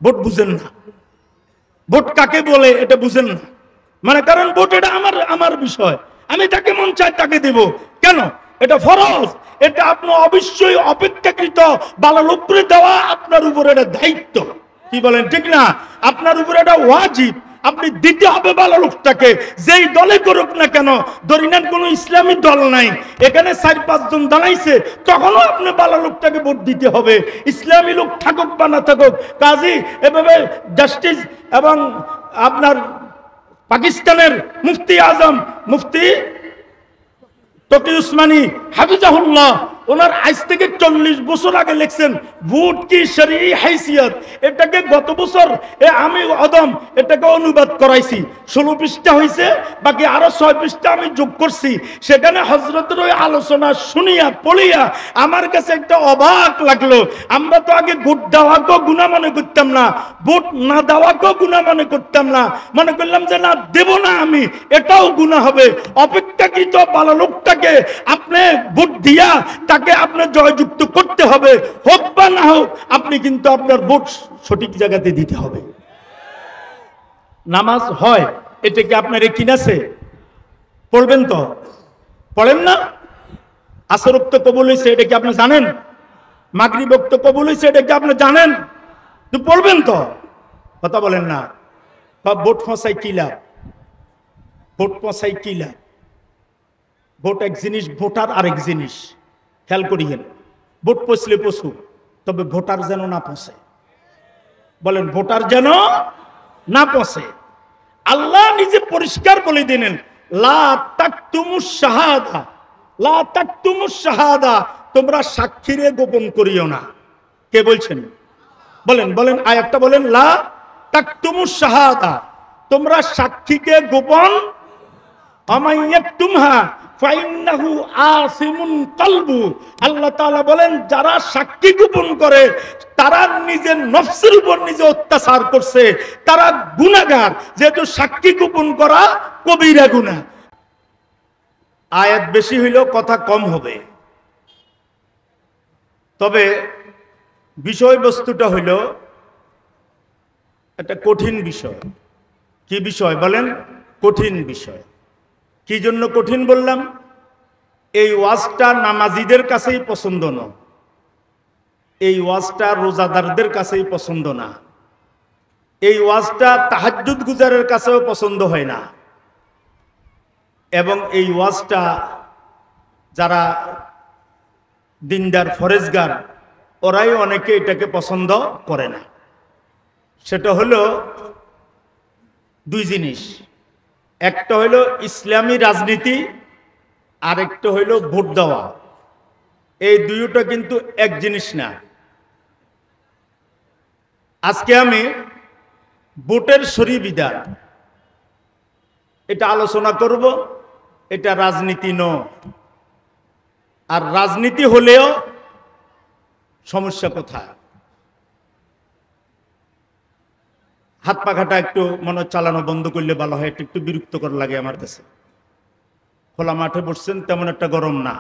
Vote বুঝেন না, vote কাকে বলে এটা বুঝেন না। মানে কারণ ভোট এটা আমার বিষয়, আমি তাকে মন চাই তাকে দেব। কেন? এটা ফরজ, এটা আপনার অবশ্যই অপেক্ষাকৃত ভালো লোকরে দেওয়া আপনার উপর এটা দায়িত্ব। কি বলেন ঠিক না? আপনার উপর এটা ওয়াজিব, আপনি দিতে হবে ভালো লোকটাকে, যেই দলে করুক না কেন। ধরি নেন কোনো ইসলামী দল নাই, এখানে 4-5 জন দাঁড়াইছে, তখনও আপনি ভালো লোকটাকে ভোট দিতে হবে, ইসলামী লোক থাকুক বা না থাকুক। কাজী এভাবে জাস্টিস এবং আপনার পাকিস্তানের মুফতি আজম মুফতি তকি উসমানী হাফিজাহুল্লাহ, ওনার আজ থেকে 40 বছর আগে লিখছেন ভোট কি শরঈ হাইসিয়ত। এটাকে গত বছর আমি অদম এটাকে অনুবাদ করাইছি, 16 পৃষ্ঠা হয়েছে, বাকি আরো 6 পৃষ্ঠা আমি যোগ করছি। সেখানে হযরতের ওই আলোচনা শুনিয়া পড়িয়া আমার কাছে একটা অবাক লাগলো। আমরা তো আগে ভোট দেওয়াকেও গুনাহ মনে করতাম না, ভোট না দেওয়াকেও গুনাহ মনে করতাম না, মনে করলাম যে না দেব না আমি, এটাও গুনাহ হবে। অপেক্ষাকৃত ভালো লোকটাকে আপনি ভোট দিয়া তাকে আপনি জয়যুক্ত করতে হবে, হোক বা না হোক, আপনি কিন্তু আপনার ভোট সঠিক জায়গাতে দিতে হবে। নামাজ হয় এটা কি আপনার কিনাছে? পড়বেন তো? পড়েন না? আসর ওয়াক্ত কবুল হয়েছে এটা কি আপনি জানেন? মাগরিব ওয়াক্ত কবুল হয়েছে এটা কি আপনি জানেন? তো পড়বেন তো? কথা বলেন না। ভোট ফসাই কি লাভ? ভোট ফসাই কি লাভ? ভোট এক জিনিস, ভোটার আরেক জিনিস। খেয়াল করিয়েন, ভোট পচলে পচুক, তবে ভোটার যেন না পচে। বলেন ভোটার যেন না পচে। আল্লাহ নিজে পরিষ্কার বলে দিলেন লা তাকতুমুশ শাহাদা, লা তাকতুমুশ শাহাদা, তোমরা সাক্ষীরে গোপন করিও না। কে বলছেন? বলেন বলেন আয়াতটা বলেন, লা তাকতুমুশ শাহাদা, তোমরা সাক্ষীকে গোপন, আমাইয়াকতুমহা ফাইন্নাহু আসিমুন কলবু। আল্লাহ তাআলা বলেন যারা সাক্ষী গোপন করে তারা নিজের নফসের উপর নিজে অত্যাচার করছে, তারা গুনাহগার, যেহেতু সাক্ষী গোপন করা কবিরা গুনাহ। আয়াত বেশি হইলেও কথা কম হবে, তবে বিষয়বস্তুটা হইল একটা কঠিন বিষয়। কি বিষয় বলেন? কঠিন বিষয়। কি জন্য কঠিন বললাম? এই ওয়াজটা নামাজিদের কাছেই পছন্দ না, এই ওয়াজটা রোজাদারদের কাছেই পছন্দ না, এই ওয়াজটা তাহাজ্জুদ গুজারের কাছেও পছন্দ হয় না, এবং এই ওয়াজটা যারা দিনদার ফরেজগার ওরাই অনেকে এটাকে পছন্দ করে না। সেটা হলো দুই জিনিস, একটা হইল ইসলামী রাজনীতি, আরেকটা হইল ভোট দেওয়া। এই দুইটা কিন্তু এক জিনিস না। আজকে আমি ভোটের শরঈ বিধান এটা আলোচনা করব। এটা রাজনীতি নয়, আর রাজনীতি হলেও সমস্যা কোথায়? হাত পাখাটা একটু মনে চালানো বন্ধ করলে ভালো হয়, একটু বিরক্তকর লাগে আমার কাছে। খোলা মাঠে বসছেন, তেমন একটা গরম না।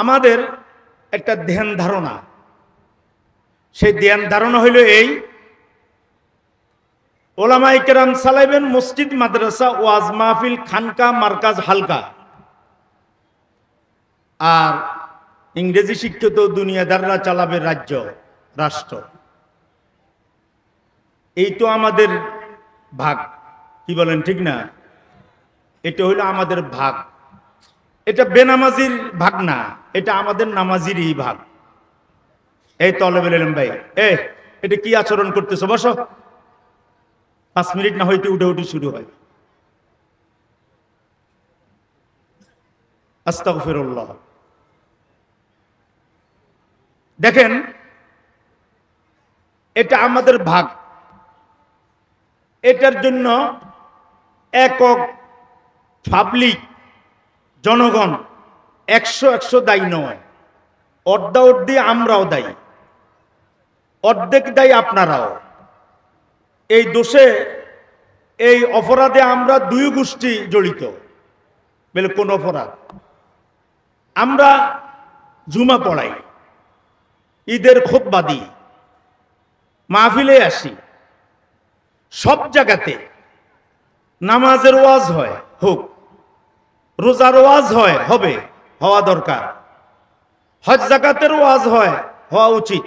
আমাদের একটা ধ্যান ধারণা, সেই ধ্যান ধারণা হইল এই, ওলামায়ে কেরাম চালাইবেন মসজিদ, মাদ্রাসা, ওয়াজ মাহফিল, খানকা, মার্কাজ, হালকা, আর ইংরেজি শিক্ষিত দুনিয়াদাররা চালাবে রাজ্য, রাষ্ট্র। এই তো আমাদের ভাগ। কি বলেন ঠিক না? এটা হইল আমাদের ভাগ। এটা বেনামাজির ভাগ না, এটা আমাদের নামাজিরই ভাগ। এই তলেবুল ইলম ভাই, এটা কি আচরণ করতেছো? বসো, 5 মিনিট না হইতে উঠে উঠে শুরু হয়। আস্তাগফিরুল্লাহ। দেখেন, এটা আমাদের ভাগ। এটার জন্য একক পাবলিক জনগণ 100 দায়ী নয়, অর্ধেক আমরাও দায়ী, অর্ধেক দায়ী আপনারাও। এই দোষে, এই অপরাধে আমরা দুই গোষ্ঠী জড়িত। বলে কোন অপরাধ? আমরা জুমা পড়াই, ঈদের খুতবা দিই, মাহফিলে আসি, সব জায়গাতে নামাজের ওয়াজ হয়, হোক, রোজার ওয়াজ হয়, হবে, হওয়া দরকার, হজ যাকাতের ওয়াজ হয়, হওয়া উচিত,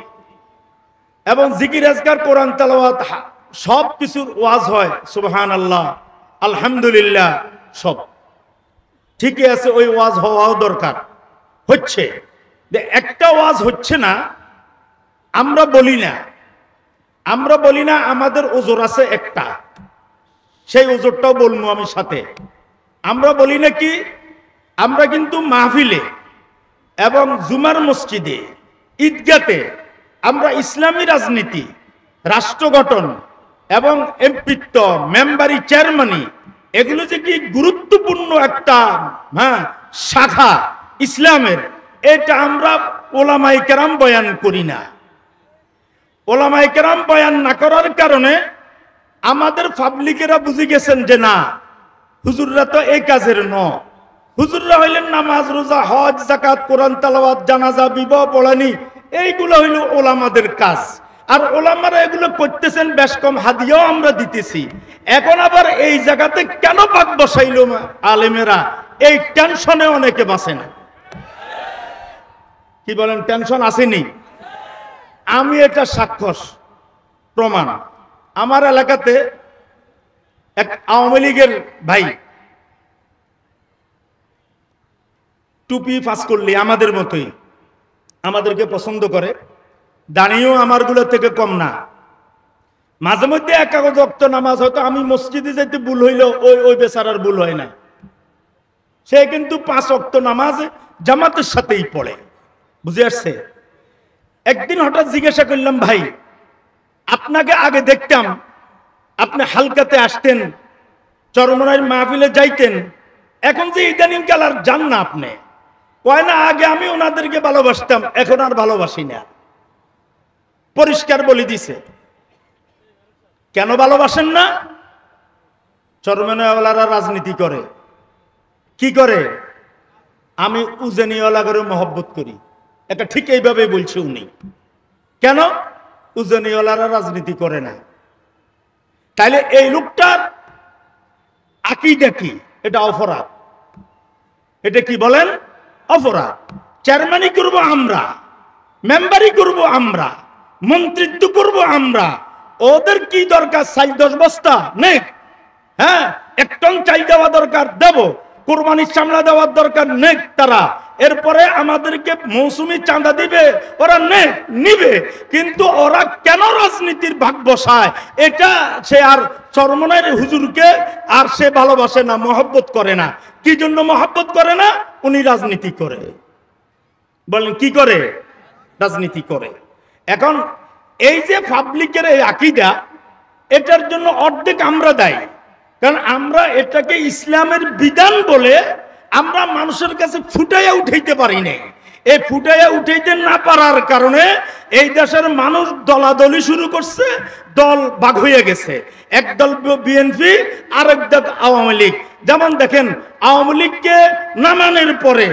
এবং জিকির আজকার, কোরআন তেলাওয়াত, সব কিছুর ওয়াজ হয়, সুবহানাল্লাহ, আলহামদুলিল্লাহ, সব ঠিকই আছে, ওই ওয়াজ হওয়াও দরকার। হচ্ছে যে একটা ওয়াজ হচ্ছে না, আমরা বলি না আমাদের ওজোর আছে একটা, সেই ওজোরটাও বলবো আমি সাথে। আমরা বলি না কি, আমরা কিন্তু মাহফিলে এবং জুমার মসজিদে, ঈদগাতে আমরা ইসলামী রাজনীতি, রাষ্ট্র গঠন এবং এমপিত্ব, মেম্বারি, চেয়ারম্যানি, এগুলো যে কি গুরুত্বপূর্ণ একটা শাখা ইসলামের, এটা আমরা ওলামায়ে কেরাম বয়ান করি না। ওলামায়ে কেরাম বয়ান না করার কারণে আমাদের পাবলিকেরা বুঝে গেছেন যে না, হুজুররা তো এই কাজের নয়। হুজুররা হইলেন নামাজ, রোজা, হজ, যাকাত, কোরআন তেলাওয়াত, জানাজা, বিবাহ পড়ানি, এইগুলো হইল ওলামাদের কাজ। আর ওলামারা এগুলো করতেছেন, বেশ কম হাদিয়াও আমরা দিতেছি। এখন আবার এই জায়গাতে কেন পাক বসাইল আলেমেরা, এই টেনশনে অনেকে বাঁচে না। কি বলেন, টেনশন আসেনি? আমি এটা সাক্ষ্য প্রমাণ। আমার এলাকাতে এক আওয়ামী লীগের ভাই টুপি ফাঁস করলে আমাদের মতোই, আমাদেরকে পছন্দ করে, দাঁড়িয়েও আমারগুলো থেকে কম না। মাঝে মধ্যে একাগত ওয়াক্ত নামাজ, হয়তো আমি মসজিদে যেতে ভুল হইলেও ওই বেচারার ভুল হয় না, সে কিন্তু 5 ওয়াক্ত নামাজ জামাতের সাথেই পড়ে। বুঝে আসছে? একদিন হঠাৎ জিজ্ঞাসা করলাম, ভাই আপনাকে আগে দেখতাম, আপনি হালকাতে আসতেন, চরমনাইর মাহফিলে যাইতেন, এখন যে ইদানিং কাল আর যান না আপনি। কয় না, আগে আমি ওনাদেরকে ভালোবাসতাম, এখন আর ভালোবাসি না। পরিষ্কার বলে দিছে। কেন ভালোবাসেন না? চরমনাইওয়ালারা রাজনীতি করে। কি করে? আমি উজেনিওয়ালা করে মহব্বত করি, এটা ঠিক এইভাবে বলছে উনি। কেন? উজেনিওয়ালারা রাজনীতি করে না। তাইলে এই লোকটার আকীদা কি? এটা অপরাধ। এটা কি বলেন? অপরাধ। চেয়ারম্যানই করবো আমরা, মেম্বারই করবো আমরা, মন্ত্রিত্ব করবো আমরা। ওদের কি দরকার? 4-10 বস্তা নেই, হ্যাঁ, 1 টন চাল দেওয়া দরকার, দেব। কোরবানির চামড়া দেওয়ার দরকার নেই তারা। এরপরে আমাদেরকে মৌসুমি চাঁদা দিবে, ওরা নিবে। কিন্তু ওরা কেন রাজনীতির ভাগ বসায়? এটা সে আর চরমনাইয়ের হুজুরকে আর সে ভালোবাসে না, মহব্বত করে না। কি জন্য মহব্বত করে না? উনি রাজনীতি করে। বলেন কি করে? রাজনীতি করে। এখন এই যে পাবলিকের এই আকীদা, এটার জন্য অর্ধেক আমরা দায়ী। কারণ আমরা এটাকে ইসলামের বিধান বলে আমরা মানুষের কাছে ফুটাইয়া উঠাইতে পারি না। এই ফুটাইয়া উঠাইতে না পারার কারণে এই দেশের মানুষ দলাদলি শুরু করছে, দল ভাগ হয়ে গেছে। একদল বিএনপি, আরেক দল আওয়ামী লীগ। যেমন দেখেন, আওয়ামী লীগকে নামানোর পরে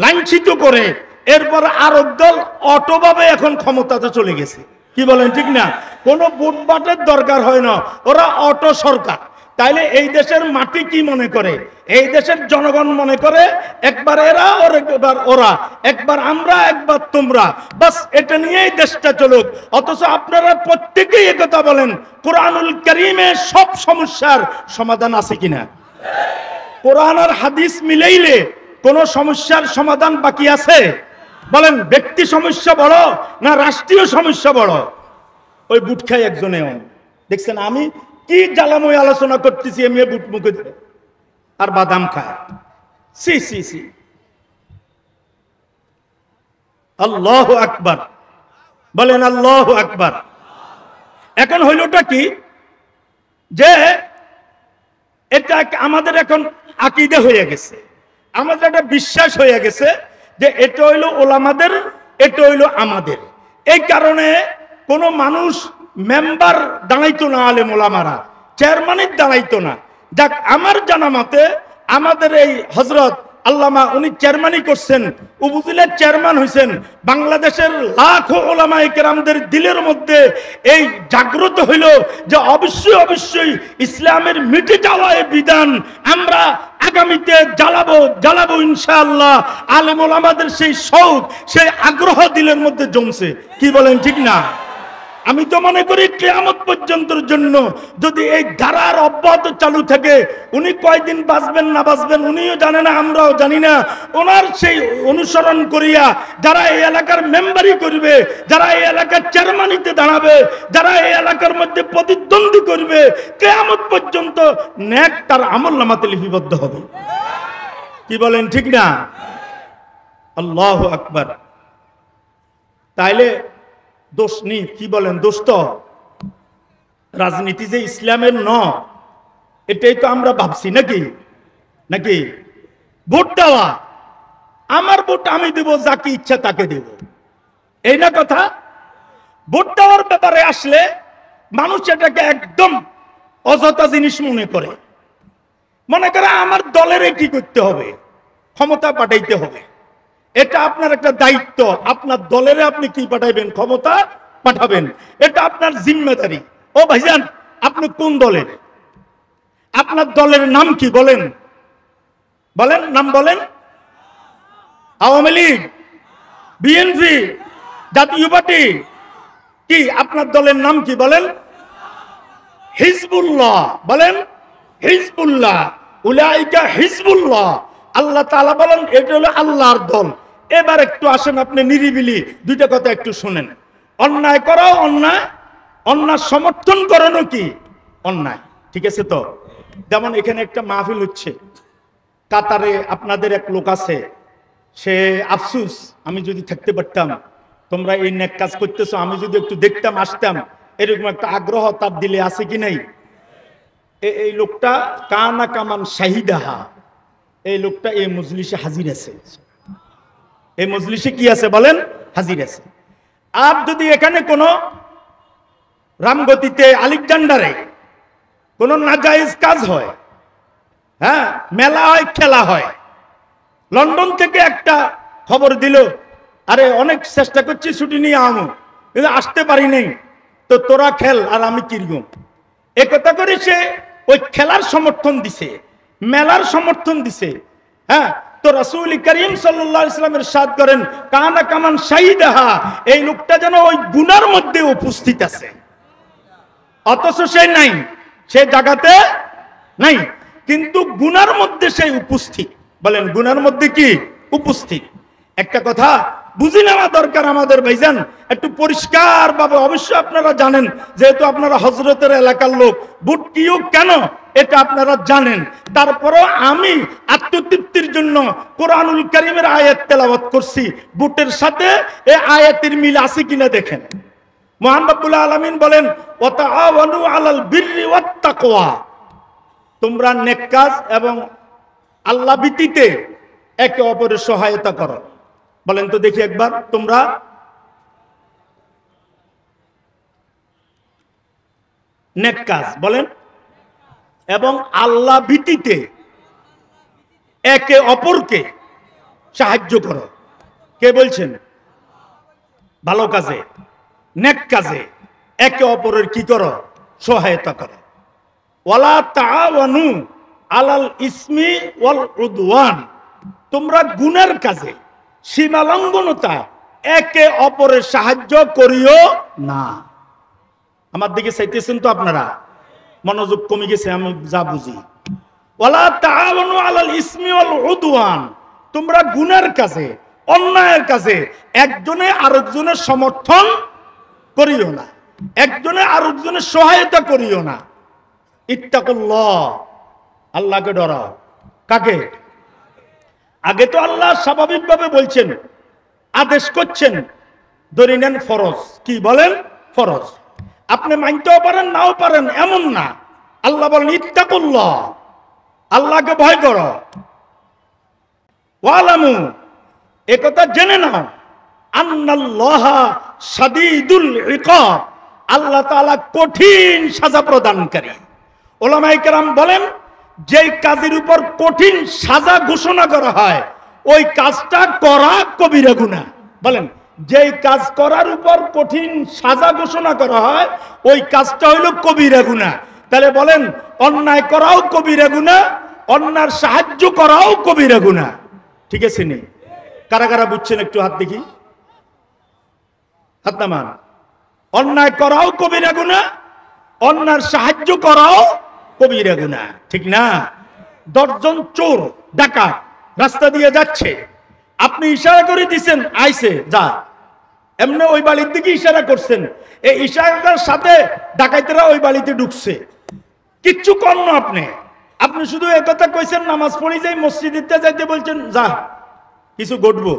লাঞ্ছিত করে এরপর আরেক দল অটোভাবে এখন ক্ষমতাতে চলে গেছে। কি বলেন, ঠিক না? কোনো ভোটবাটের দরকার হয় না, ওরা অটো সরকার। তাইলে এই দেশের মাটি কি মনে করে? এই দেশের জনগণ মনে করে একবার এরা, একবার ওরা, একবার আমরা, একবার তোমরা, বাস এটা নিয়েই দেশটা চলুক। অথচ আপনারা প্রত্যেকেই একথা বলেন, কোরআনুল কারীমে সব সমস্যার সমাধান আছে কিনা? কোরআন আর হাদিস মিলাইলে কোন সমস্যার সমাধান বাকি আছে? বলেন, ব্যক্তি সমস্যা বড় না রাষ্ট্রীয় সমস্যা বড়? ওই বুট খাই একজনে দেখছেন, আমি কি জ্বালাময় আলোচনা করতেছি, এমনি বুট মুখে ধরে আর বাদাম খায়। সি সি সি, আল্লাহু আকবার বলেন, আল্লাহু আকবার। এখন হইলটা কি যে এটা আমাদের এখন আকীদা হয়ে গেছে, আমাদের একটা বিশ্বাস হয়ে গেছে যে এটা হইল ওলামাদের, এটা হইল আমাদের। এই কারণে কোন মানুষ মেম্বার দাঁড়াইতো না, আলেম ওলামারা চেয়ারম্যানের দাঁড়াইতো না। যাক, আমার জানা মতে আমাদের এই হযরত আল্লামা, উনি চেয়ারম্যানই করছেন, উপজেলার চেয়ারম্যান হয়েছেন। বাংলাদেশের লাখো ওলামায়ে কেরামদের দিলের মধ্যে এই জাগ্রত হইল যে অবশ্যই অবশ্যই ইসলামের মিটে যাওয়া এই বিধান আমরা আগামীতে জ্বালাবো ইনশাআল্লাহ। আলেম ওলামাদের সেই শৌক, সেই আগ্রহ দিলের মধ্যে জমছে। কি বলেন, ঠিক না? আমি তো মনে করি কিয়ামত পর্যন্তর জন্য যদি এই ধারার অব্যাহত চালু থাকে, উনি কয়দিন বাঁচবেন না বাঁচবেন উনিও জানে না, আমরাও জানি না। ওনার সেই অনুসরণ করিয়া যারা এই এলাকার মেম্বারই করবে, যারা এই এলাকার চেয়ারম্যানিতে দাঁড়াবে, যারা এই এলাকার মধ্যে প্রতিদ্বন্দ্বী করবে, কিয়ামত পর্যন্ত নেক তার আমলনামাতে লিপিবদ্ধ হবে। কি বলেন, ঠিক না? আল্লাহু আকবার। তাইলে দোষ নেই। কি বলেন, দোষ তো রাজনীতি যে ইসলামের ন, এটাই তো আমরা ভাবছি নাকি? নাকি ভোট দেওয়া, আমার ভোট আমি দেব, যাকে ইচ্ছা তাকে দেব, এই না কথা? ভোট দেওয়ার ব্যাপারে আসলে মানুষ এটাকে একদম অযথা জিনিস মনে করে। মনে করে আমার দলের কি করতে হবে, ক্ষমতা পাঠাইতে হবে। এটা আপনার একটা দায়িত্ব। আপনার দলের আপনি কি পাঠাইবেন, ক্ষমতা পাঠাবেন, এটা আপনার জিম্মেদারি। ও ভাইজান, আপনি কোন দলের? আপনার দলের নাম কি বলেন? বলেন, নাম বলেন। আওয়ামী লীগ, বিএনপি, জাতীয় পার্টি? কি আপনার দলের নাম কি বলেন? হিজবুল্লাহ। বলেন হিজবুল্লাহ, উলাইকা হিজবুল্লাহ। আল্লাহ তাআলা বলেন এটা হলো আল্লাহর দল। এবার একটু আসেন, আপনি নিরিবিলি দুইটা কথা একটু শুনেন। অন্যায় করো অন্যায়, অন্যায় সমর্থন করানো কি অন্যায়, ঠিক আছে তো? যেমন এখানে একটা মাহফিল হচ্ছে, কাতারে আপনাদের এক লোক আছে, সে আফসুস আমি যদি থাকতে পারতাম, তোমরা এই নেক কাজ করতেছো, আমি যদি একটু দেখতাম আসতাম, এরকম একটা আগ্রহ তার দিলে আছে কি নাই? এই লোকটা কানা কামান শাহিদাহা, এই লোকটা এই মজলিসে হাজির আছে। এই মজলিসে কি আছে বলেন? হাজির আছে। আর যদি এখানে কোন রামগতিতে, আলেকজান্ডারে কোন নাজায়েজ কাজ হয়, হ্যাঁ, মেলা হয়, খেলা হয়, লন্ডন থেকে একটা খবর দিল, আরে অনেক চেষ্টা করছি ছুটি নিয়ে আমো, কিন্তু আসতে পারি নাই, তো তোরা খেল আর আমি কিরকম, একথা করে সে ওই খেলার সমর্থন দিছে, মেলার সমর্থন দিছে। হ্যাঁ, তো রাসূল করিম সাল্লাল্লাহু আলাইহি ওয়াসাল্লাম ইরশাদ করেন কানা কামান শাহিদাহা, এই লোকটা যেন ওই গুনার মধ্যে উপস্থিত আছে, অথচ সে নাই, সে জায়গাতে নাই, কিন্তু গুনার মধ্যে সে উপস্থিত। বলেন গুনার মধ্যে কি উপস্থিত? একটা কথা বুঝি নেওয়া দরকার আমাদের ভাইজান, একটু পরিষ্কার ভাবে। অবশ্যই আপনারা জানেন, যেহেতু আপনারা হযরতের এলাকার লোক, বুট কিও কেন এটা আপনারা জানেন। তারপরও আমি আত্মতৃপ্তির জন্য কোরআনুল কারীমের আয়াত তেলাওয়াত করছি, বুটের সাথে এই আয়াতের মিল আছে কিনা দেখেন। মহান রব্বুল আলামিন বলেন ওয়া তাআওয়ানু আলাল বিররি ওয়াত তাকওয়া, তোমরা নেক কাজ এবং আল্লাহ ভীতিতে একে অপরের সহায়তা করো। বলেন তো দেখি একবার, তোমরা নেক কাজ বলেন এবং আল্লাহ ভীতিতে একে অপরকে সাহায্য করো। কে বলছেন? ভালো কাজে, নেক কাজে একে অপরের কি করো? সহায়তা করো। ওয়ালা তাআওয়ানু আলাল ইসমি ওয়াল উদওয়ান, তোমরা গুনার কাজে, সীমালঙ্ঘনতা একে অপরের সাহায্য করিও না। আমার দিকে চাইতেছেন তো আপনারা? মনোযোগ কমে গেছে আমি যা বুঝি। ওয়ালা তাআওয়ানু আলাল ইসমি ওয়াল উদওয়ান, তোমরা গুনার কাজে, অন্যায়ের কাজে একজনে আরেকজনের সমর্থন করিও না, একজনে আরেকজনের সহায়তা করিও না। ইত্তাকুল্লাহ, আল্লাহকে ডরাও। কাকে? আগে তো আল্লাহ স্বাভাবিকভাবে বলছেন, আদেশ করছেন, ধরে নেন ফরজ। কি বলেন? ফরজ। আপনি মানতেও পারেন নাও পারেন এমন না। আল্লাহ বলেন ইত্তাকুল্লাহ, আল্লাহকে ভয় করো। ওয়ালামু, একথা জেনে নাও, আন্নাল্লাহা শাদীদুল ইকাব, আল্লাহ তাআলা কঠিন সাজা প্রদানকারী। উলামায়ে কেরাম বলেন যেই কাজের উপর কঠিন সাজা ঘোষণা করা হয় ওই কাজটা করা কবিরা গুনাহ। বলেন, যেই কাজ করার উপর কঠিন সাজা ঘোষণা করা হয় ওই কাজটা হইল কবিরা গুনাহ। তাহলে বলেন, অন্যায় করাও কবিরা গুনাহ, অন্যার সাহায্য করাও কবিরা গুনাহ। ঠিক আছে নি? কারা কারা বুঝছেন একটু হাত দেখি, হাত নামান। অন্যায় করাও কবিরা গুনাহ, অন্যার সাহায্য করাও কবিরা গুনাহ, ঠিক না? 10 জন চোর ডাকাত রাস্তা দিয়ে যাচ্ছে, আপনি ইশারা করে দিছেন আইছে যা, এমনি ওই বাড়ির দিকে ইশারা করছেন, এই ইশারাটার সাথে ডাকাইতেরা ওই বাড়িতে ঢুকছে, কিচ্ছু করেন না আপনি। আপনি শুধু একথা কইছেন নামাজ পড়ি যাই মসজিদে যাইতে বলছেন যা, কিছু ঘটবো,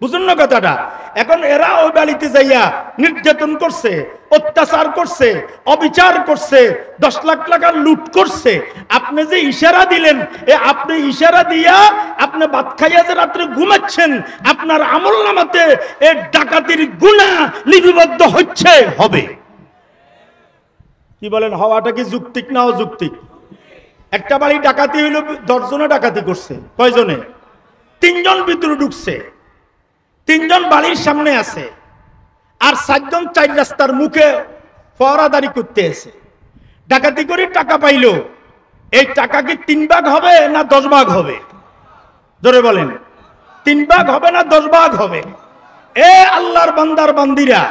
বুঝুন না কথাটা? এখন এরা ওই বাড়িতে যাইয়া নির্যাতন করছে, অত্যাচার করছে, অবিচার করছে, 10 লাখ টাকার লুট করছে। আপনি যে ইশারা দিলেন, আপনি ইশারা দিয়া আপনি ভাত খাইয়া যে রাত্রে ঘুমাচ্ছেন, আপনার আমলনামাতে এই ডাকাতির গুনাহ লিপিবদ্ধ হচ্ছে, হবে। কি বলেন, হওয়াটা কি যুক্তিক না অযৌক্তিক? একটা বাড়ি ডাকাতি হইল, 10 জনে ডাকাতি করছে, কয়জনে? 3 জন ভিতরে ঢুকছে, 3 জন বাড়ির সামনে আছে, আর 4 জন 4 রাস্তার মুখে ফরাদারি করতে আছে। ডাকাতি করে টাকা পাইল, এই টাকা কি 3 ভাগ হবে না 10 ভাগ হবে? জোরে বলেন, 3 ভাগ হবে না 10 ভাগ হবে? এ আল্লাহর বান্দার বান্দিরা,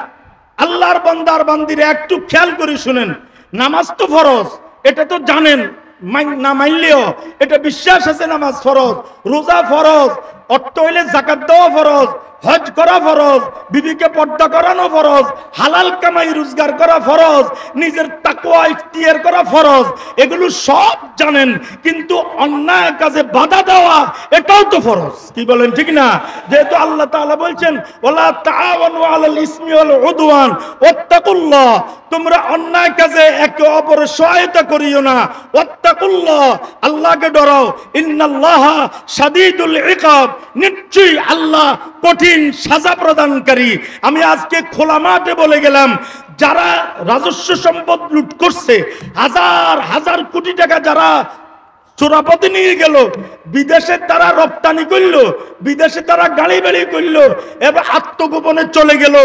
আল্লাহর বান্দার বান্দিরা একটু খেয়াল করে শুনেন। নামাজ তো ফরজ, এটা তো জানেন, না মানলেও এটা বিশ্বাস আছে নামাজ ফরজ, রোজা ফরজ, অর্থ হইলে যাকাত দেওয়া ফরজ, হজ করা ফরজ, বিবিকে পর্দা করানো ফরজ, হালাল কামাই রোজগার করা ফরজ, নিজের তাকওয়া ইখতিয়ার করা ফরজ, এগুলো সব জানেন, কিন্তু অন্যায় কাজে বাধা দেওয়া এটাও তো ফরজ। কি বলেন, ঠিক না? যেহেতু আল্লাহ তাআলা বলছেন ওয়ালা তাআওয়ানু আলাল ইসমি ওয়াল উদওয়ান ওয়াত্তাকুল্লাহ, তোমরা অন্যায় কাজে একে অপরের সহায়তা করিও না, ওয়াত্তাকুল্লাহ, আল্লাহকে ডরাও, ইন্নাল্লাহা শাদীদুল ইকাব, নিশ্চয়ই আল্লাহ কঠিন সাজা প্রদানকারী। আমি আজকে খোলা মাঠে বলে গেলাম, যারা রাজস্ব সম্পদ লুট করছে, হাজার হাজার কোটি টাকা যারা চোরাপথে নিয়ে গেল, বিদেশে তারা রপ্তানি করলো, বিদেশে তারা গাড়ি বাড়ি করলো, এবার আত্মগোপনে চলে গেল,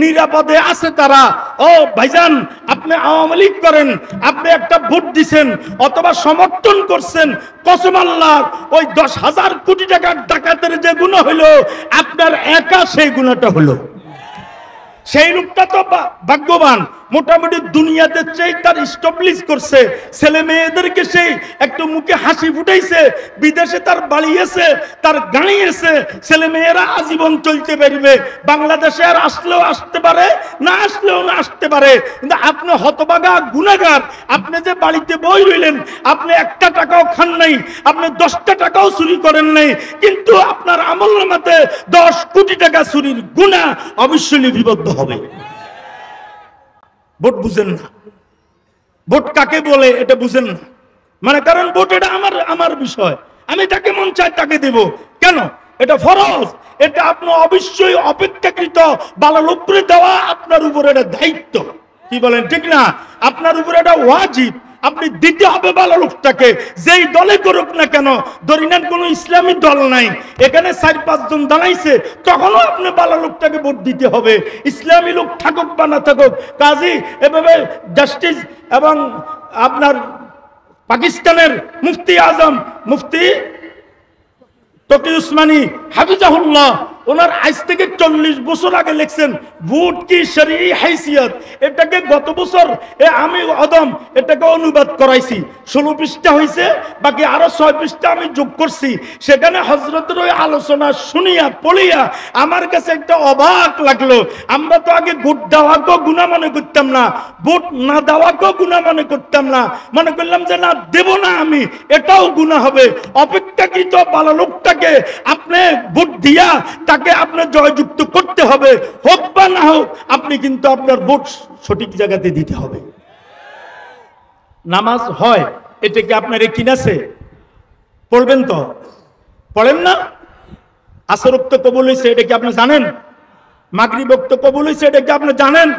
নিরাপদে আছে তারা। ও ভাইজান, আপনি আওয়ামী লীগ করেন, আপনি একটা ভোট দিছেন অথবা সমর্থন করছেন, কসম আল্লাহর ওই 10,000 কোটি টাকার ডাকাতের যে গুনাহ হলো, আপনার একা সেই গুনাহটা হলো। সেই লোকটা তো ভাগ্যবান, মোটামুটি দুনিয়াতে চেয়ে তার স্টাবলিশ করছে, ছেলে মেয়েদেরকে সেই একটু মুখে হাসি ফুটাইছে, বিদেশে তার বাড়ি আছে, তার গাড়ি আছে, ছেলে মেয়েরা আজীবন চলতে পারবে, বাংলাদেশে আর আসলেও আসতে পারে, না আসলেও না আসতে পারে। কিন্তু আপনি হতভাগা গুনাহগার, আপনি যে বাড়িতে বই রইলেন, আপনি 1টা টাকাও খান নাই, আপনি 10টা টাকাও চুরি করেন নাই, কিন্তু আপনার আমলনামাতে 10 কোটি টাকা চুরির গুনাহ অবশ্যই লিপিবদ্ধ হবে। ভোট বুঝেন না, ভোট কাকে বলে এটা বুঝেন না, মানে কারণ ভোট এটা আমার বিষয়, আমি তাকে মন চাই তাকে দেব, কেন? এটা ফরজ, এটা আপনি অবশ্যই অপেক্ষাকৃত ভালো লোকরে দেওয়া আপনার উপরে এটা দায়িত্ব। কি বলেন, ঠিক না? আপনার উপরে এটা ওয়াজিব, আপনি দিতে হবে ভালো লোকটাকে, যেই দলে করুক না কেন। ধরি নেন কোন ইসলামী দল নাই, এখানে 4-5 জন দাঁড়াইছে, তখনও আপনি ভালো লোকটাকে ভোট দিতে হবে, ইসলামী লোক থাকুক বা না থাকুক। কাজী এভাবে জাস্টিস এবং আপনার পাকিস্তানের মুফতি আজম মুফতি তকি উসমানী হাফিজাহুল্লাহ, ওনার আজ থেকে 40 বছর আগে লিখছেন ভোট কি শরঈ হাইসিয়ত, এটাকে গত বছর আমি অদম এটাকে অনুবাদ করাইছি, 16 পৃষ্ঠা হয়েছে, বাকি আরো 6 পৃষ্ঠা আমি যোগ করছি। সেখানে হযরতের ওই আলোচনা শুনিয়া পড়িয়া আমার কাছে একটা অবাক লাগলো। আমরা তো আগে ভোট দেওয়াকেও গুনাহ মনে করতাম না, ভোট না দেওয়াকেও গুনাহ মনে করতাম না, মনে করলাম যে না দেব না আমি, এটাও গুনাহ হবে। অপেক্ষাকৃত ভালো লোকটাকে আপনি ভোট দিয়া তাকে আপনি জয়যুক্ত করতে হবে, হোক বা না হোক, আপনি কিন্তু আপনার ভোট সঠিক জায়গাতে দিতে হবে। নামাজ হয়, এটা কি আপনার কিনাছে? পড়বেন তো, পড়েন না? আসর ওয়াক্ত কবুল হয়েছে, এটা কি আপনি জানেন? মাগরিব ওয়াক্ত কবুল হয়েছে, এটা কি আপনি জানেন?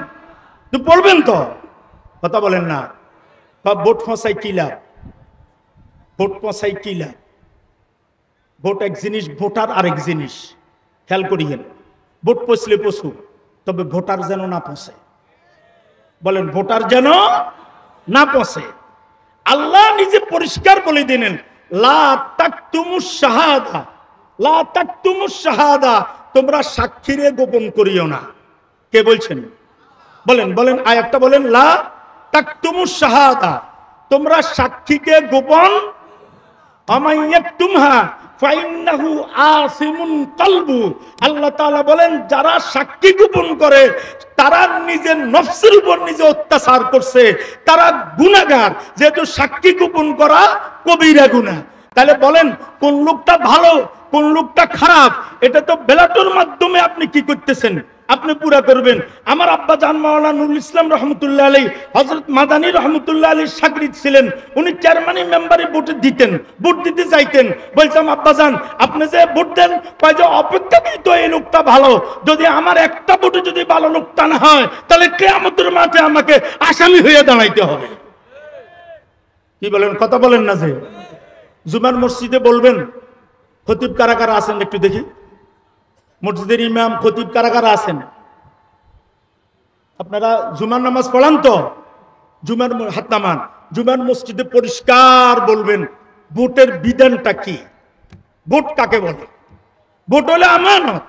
তো পড়বেন তো, কথা বলেন না। ভোট ফসাই কি লাভ? ভোট পচাই কি লাভ? ভোট এক জিনিস, ভোটার আরেক জিনিস। খেয়াল করিয়েন, ভোট পচলে পচুক, তবে ভোটার যেন না পচে। বলেন, ভোটার যেন না পচে। আল্লাহ নিজে পরিষ্কার বলে দিলেন, লা তাকতুমুশ শাহাদা, লা তাকতুমুশ শাহাদা, তোমরা সাক্ষীরে গোপন করিও না। কে বলছেন? বলেন বলেন, আয়াতটা বলেন, লা তাকতুমুশ শাহাদা, তোমরা সাক্ষীকে গোপন, আমাইয়াকতুমহা ফাইন্নাহু আসিমুন কলবু, আল্লাহ তাআলা বলেন যারা সাক্ষী গোপন করে তারা নিজের নফসের উপর নিজে অত্যাচার করছে, তারা গুনাহগার। যেহেতু সাক্ষী গোপন করা কবিরা গুনাহ। তাহলে বলেন কোন লোকটা ভালো কোন লোকটা খারাপ, এটা তো ব্যালটের মাধ্যমে আপনি কি করতেছেন, আপনি পুরা করবেন। আমার আব্বা জান মাওলানা নুরুল ইসলাম রহমতুল্লাহ আলী, হযরত মাদানী রহমতুল্লাহ আলীর শাগরিদ ছিলেন। উনি চেয়ারম্যান মেম্বারে ভোট দিতেন, ভোট দিতে যাইতেন। বলতাম, আব্বা জান আপনি যে ভোট দেন, কয় যে অপেক্ষাকৃত এই লোকটা ভালো, যদি আমার একটা ভোটে যদি ভালো লোকটা না হয় তাহলে কিয়ামতের মাঠে আমাকে আসামি হয়ে দাঁড়াইতে হবে। কি বলেন, কথা বলেন না? যে জুমার মসজিদে বলবেন খতিব কারা কারা আছেন একটু দেখি। মসজিদের ইমাম খতিব কারা কারা আছেন? আপনারা জুমার নামাজ পড়ান তো? জুমার হাত নামান। জুমার মসজিদে পরিষ্কার বলবেন ভোটের বিধানটা কি, ভোট কাকে বলে। ভোট হলে আমানত।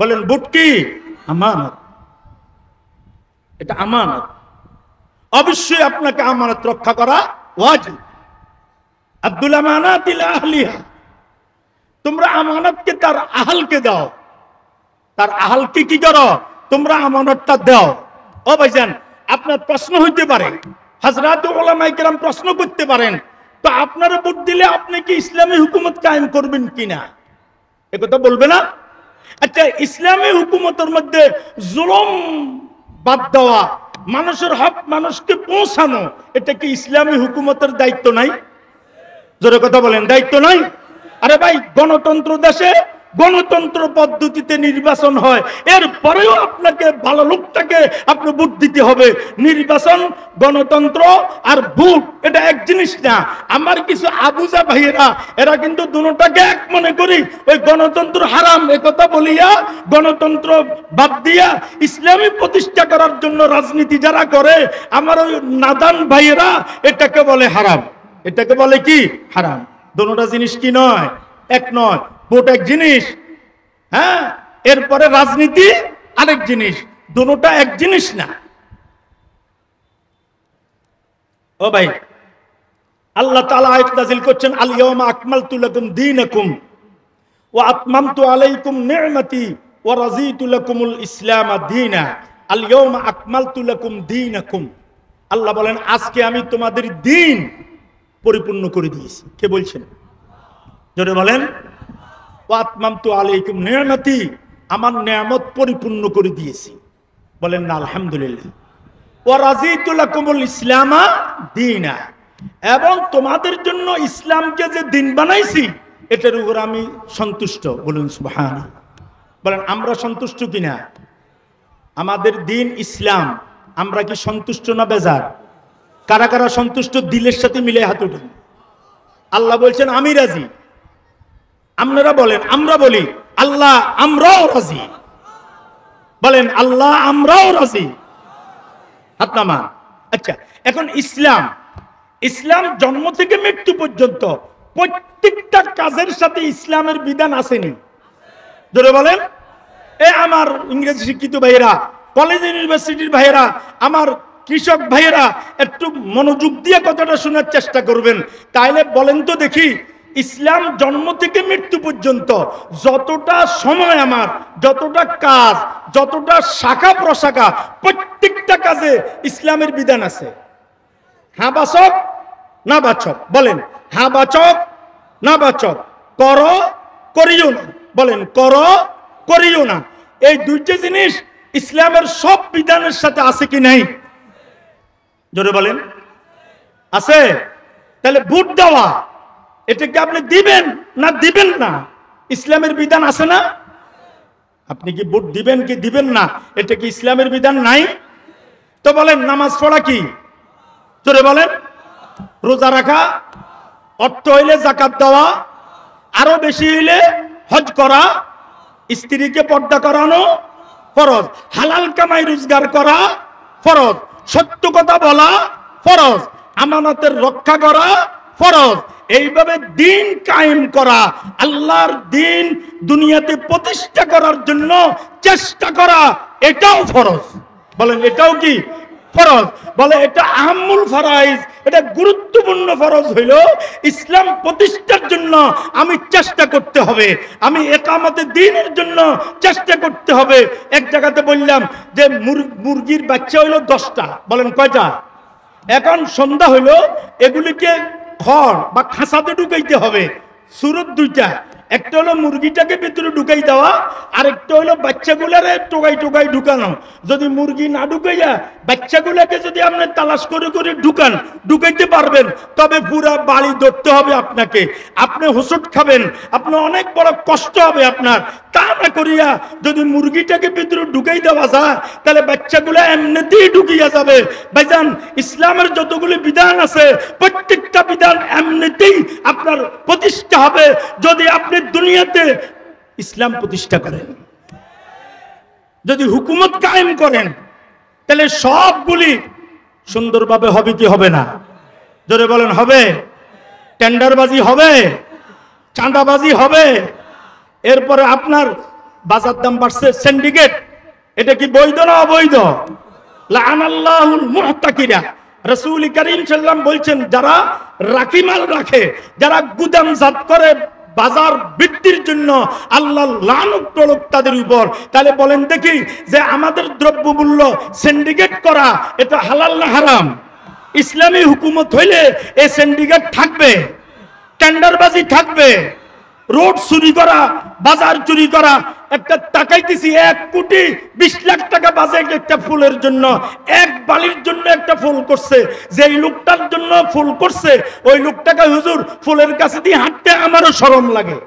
বলেন, ভোট কি? আমানত। এটা আমানত। অবশ্যই আপনাকে আমানত রক্ষা করা ওয়াজিব। আব্দুল আমানাতিল আহলিহা, তোমরা আমানতকে তার আহলকে দাও। তার আহলকে কি করো? তোমরা আমানতটা দাও। ও ভাইজান, আপনার প্রশ্ন হইতে পারে, হযরত উলামায়ে কেরাম প্রশ্ন করতে পারেন, তো আপনারা ভোট দিলে আপনি কি ইসলামী হুকুমত কায়েম করবেন কিনা? এ কথা বলবে না? আচ্ছা, ইসলামী হুকুমতের মধ্যে জুলুম বাদ দেওয়া, মানুষের হক মানুষকে পৌঁছানো, এটা কি ইসলামী হুকুমতের দায়িত্ব নাই? জোরে কথা বলেন, দায়িত্ব নাই? আরে ভাই, গণতন্ত্র দেশে গণতন্ত্র পদ্ধতিতে নির্বাচন হয়, এরপরেও আপনাকে ভালো লোকটাকে আপনি ভোট দিতে হবে। নির্বাচন, গণতন্ত্র আর ভোট এটা এক জিনিস না। আমার কিছু আবুজা ভাইয়েরা এরা কিন্তু দুটোটাকে এক মনে করি, ওই গণতন্ত্র হারাম এ কথা বলিয়া গণতন্ত্র বাদ দিয়া ইসলামী প্রতিষ্ঠা করার জন্য রাজনীতি যারা করে, আমার ওই নাদান ভাইয়েরা এটাকে বলে হারাম। এটাকে বলে কি? হারাম। দুটোটা জিনিস কি নয়? এক নয়। ভোট এক জিনিস, হ্যাঁ, এরপরে রাজনীতি আরেক জিনিস, দুটোটা এক জিনিস না। ও ভাই, আল্লাহ তাআলা আয়াত নাযিল করছেন, আল ইয়াওমা আকমালতু লাকুম দীনাকুম ওয়া আতমামতু আলাইকুম নি'মাতি ওয়া রাযীতু লাকুমুল ইসলাম দীনা। আল ইয়াওমা আকমালতু লাকুম দীনাকুম, আল্লাহ বলেন আজকে আমি তোমাদের দ্বীন পরিপূর্ণ করে দিয়েছি। কে বলছেন? জোরে বলেন। ওয়া আতমামতু আলাইকুম নি'মাতি, আমার নিয়ামত পরিপূর্ণ করে দিয়েছি। বলেন না আলহামদুলিল্লাহ। ওয়া রাযীতু লাকুমুল ইসলাম দীনা, এবং তোমাদের জন্য ইসলামকে যে দিন বানাইছি এটার উপর আমি সন্তুষ্ট। বলুন সুবহানাল্লাহ। বলেন, আমরা সন্তুষ্ট কিনা? আমাদের দিন ইসলাম, আমরা কি সন্তুষ্ট না বেজার? কারা কারা সন্তুষ্ট? দিলের সাথে মিলে হাত উঠান। আল্লাহ বলছেন আমি রাজি। আপনারা বলেন, আমরা বলি আল্লাহ আমরাও রাজি। বলেন, আল্লাহ আমরাও রাজি। হাত নামান। আচ্ছা, এখন ইসলাম, ইসলাম জন্ম থেকে মৃত্যু পর্যন্ত প্রত্যেকটা কাজের সাথে ইসলামের বিধান আসেনি? ধরে বলেন। এ আমার ইংরেজি শিক্ষিত ভাইয়েরা, কলেজ ইউনিভার্সিটির ভাইয়েরা, আমার কৃষক ভাইয়েরা, একটু মনোযোগ দিয়ে কথাটা শোনার চেষ্টা করবেন। তাইলে বলেন তো দেখি, ইসলাম জন্ম থেকে মৃত্যু পর্যন্ত যতটা সময়, আমার যতটা কাজ, যতটা শাখা প্রশাখা, প্রত্যেকটা কাজে ইসলামের বিধান আছে। হ্যাঁ বাচক না বাচক? বলেন, হ্যাঁ বাচক না বাচক? করো, করিও না? বলেন, করো, করিও না। এই দুইটা জিনিস ইসলামের সব বিধানের সাথে আছে কি নাই? জোরে বলেন, আছে। তাহলে ভোট দেওয়া, এটা কি আপনি দিবেন না দিবেন না? ইসলামের বিধান আছে না? আপনি কি ভোট দিবেন কি দিবেন না, এটা কি ইসলামের বিধান নাই? তো বলেন, নামাজ পড়া কি? জোরে বলেন। রোজা রাখা, অর্থ হইলে যাকাত দেওয়া, আরো বেশি হইলে হজ করা, স্ত্রীকে পর্দা করানো ফরজ, হালাল কামাই রোজগার করা ফরজ, সত্য কথা বলা ফরজ, আমানতের রক্ষা করা ফরজ। এইভাবে দিন কায়েম করা, আল্লাহর দিন দুনিয়াতে প্রতিষ্ঠা করার জন্য চেষ্টা করা, এটাও ফরজ। বলেন এটাও কি ফরজ? বলে এটা আহম্মুল ফরাইজ, এটা গুরুত্বপূর্ণ ফরজ হইল ইসলাম প্রতিষ্ঠার জন্য আমি চেষ্টা করতে হবে, আমি একামতে দ্বীনের জন্য চেষ্টা করতে হবে। এক জায়গাতে বললাম যে মুরগির বাচ্চা হইল 10টা, বলেন কয়টা? এখন সন্ধ্যা হইল, এগুলিকে খড় বা খাঁচাতে ঢুকাইতে হবে। সুরত দুইটা, একটা হলো মুরগিটাকে ভিতরে ঢুকাই দেওয়া, আর একটা হলো বাচ্চাগুলারে টোকাই টোকাই ঢুকানো। যদি মুরগি না ঢুকাইয়া বাচ্চাগুলাকে যদি আপনি তালাশ করে করে ঢুকাইতে পারবেন, তবে পুরা বাড়ি ধরতে হবে আপনাকে, আপনি হোঁচট খাবেন, আপনার অনেক বড় কষ্ট হবে আপনার। তা না করিয়া যদি মুরগিটাকে ভিতরে ঢুকাই দেওয়া যায়, তাহলে বাচ্চাগুলা এমনিতেই ঢুকিয়া যাবে। ভাইজান, ইসলামের যতগুলি বিধান আছে প্রত্যেকটা বিধান এমনিতেই আপনার প্রতিষ্ঠা হবে যদি আপনি দুনিয়াতে ইসলাম প্রতিষ্ঠা করেন, যদি হুকুমত কায়েম করেন, তাহলে সবগুলি সুন্দরভাবে হবে কি হবে না? জোরে বলেন হবে? টেন্ডারবাজি হবে, চাঁদাবাজি হবে, এরপরে আপনার বাজার দাম বাড়ছে, সিন্ডিকেট, এটা কি বৈধ না অবৈধ? লাআনাল্লাহুল মুহতাকিরা। রাসূল কারীম সাল্লাল্লাহু আলাইহি ওয়াসাল্লাম বলছেন, যারা রাখিমাল রাখে, যারা গুদামজাত করে বাজার বৃদ্ধির জন্য, আল্লাহ লানত প্রয়োগ তাদের উপর। তাহলে বলেন দেখি যে আমাদের দ্রব্যমূল্য সিন্ডিকেট করা এটা হালাল না হারাম? ইসলামী হুকুমত হইলে এই সিন্ডিকেট থাকবে, টেন্ডারবাজি থাকবে, রোড চুরি করা, বাজার চুরি করা। একটা তাকাইতেছি 1,20,00,000 টাকা বাজেট একটা ফুলের জন্য, এক বালির জন্য একটা ফুল করছে। যেই লোকটার জন্য ফুল করছে, ওই লোকটাকে হুজুর ফুলের কাছে দিয়ে হাঁটতে আমারও শরম লাগে,